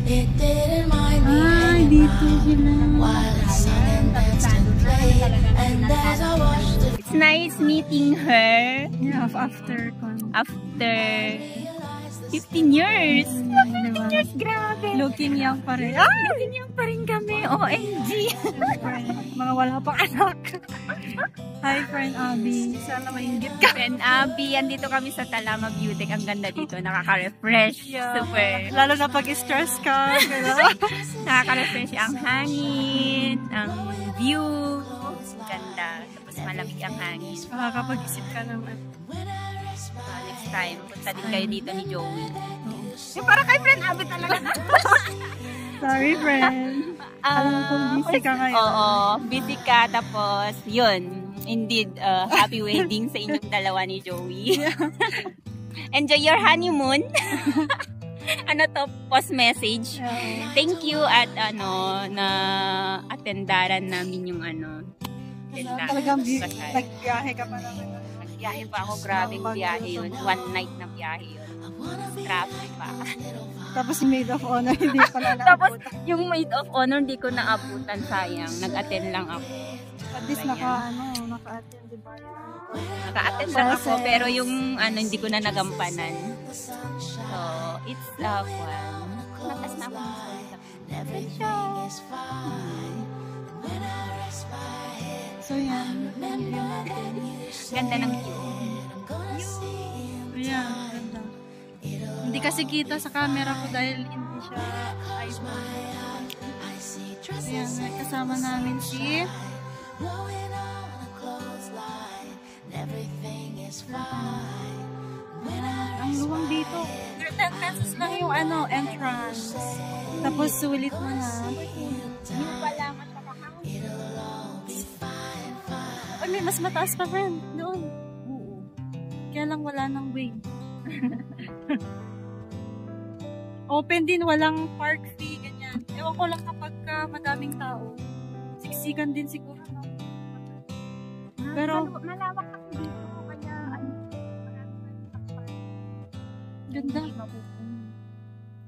It didn't mind me dito sila. while the sun danced and played. And as I watched the It's nice meeting her Yeah, after 15 years. 15 diba? years, grabe. Looking young pa rin. Looking young pa rin kami. OMG. Mga wala pang anak. Hi, friend Abby. Sana mainggit ka. Friend Abby, andito kami sa Talama Beauty. Ang ganda dito. Nakaka-refresh. Yeah. Super. Lalo na pag-stress ka. Nakaka-refresh ang hangin, ang view. Ganda. Tapos malamig ang hangin. Makakapag-isip ka naman. Next time, punta din kayo dito ni Joey. Yung para kay friend Abby talaga na. Sorry, friend. Alam kong busy ka ngayon. Oo, busy ka. Tapos, yun. Indeed, happy wedding sa inyong dalawa ni Joey. Enjoy your honeymoon. Ano to, post message. Thank you at na attendaran namin yung Talagang nagbiyahe ka pa naman. Nagbiyahe pa ako, grabing biyahe yun. One night na biyahe yun. Traffic pa. Tapos yung maid of honor, hindi ko na Tapos naabutan. yung maid of honor, hindi ko naabutan, sayang. Nag-attend lang ako. At least naka-attend, diba? Naka-attend lang ako, pero yung hindi ko na nagampanan. So, it's fun. Natas na ako. So yan, review natin. Ganda ng view. Ayan, ganda. Hindi kasi kita sa camera ko dahil hindi siya iPhone. Ayan, kasama namin si ang luwang dito. 10 pesos lang yung entrance. Tapos sulit mo na. View pa lang at Ay, may mas mataas pa, friend. Doon. Oo. Kaya lang wala ng way. Open din, walang park fee, ganyan. Ewan ko lang kapag madaming tao. Siksikan din siguro, no? Pero, malawak kasi dito. Kaya, ganda.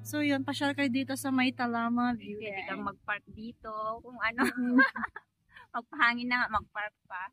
So, yun, pasyal kayo dito sa May Talama View. Pwede kang mag-park dito. Kung ano. Magpahangin na nga, mag-park pa.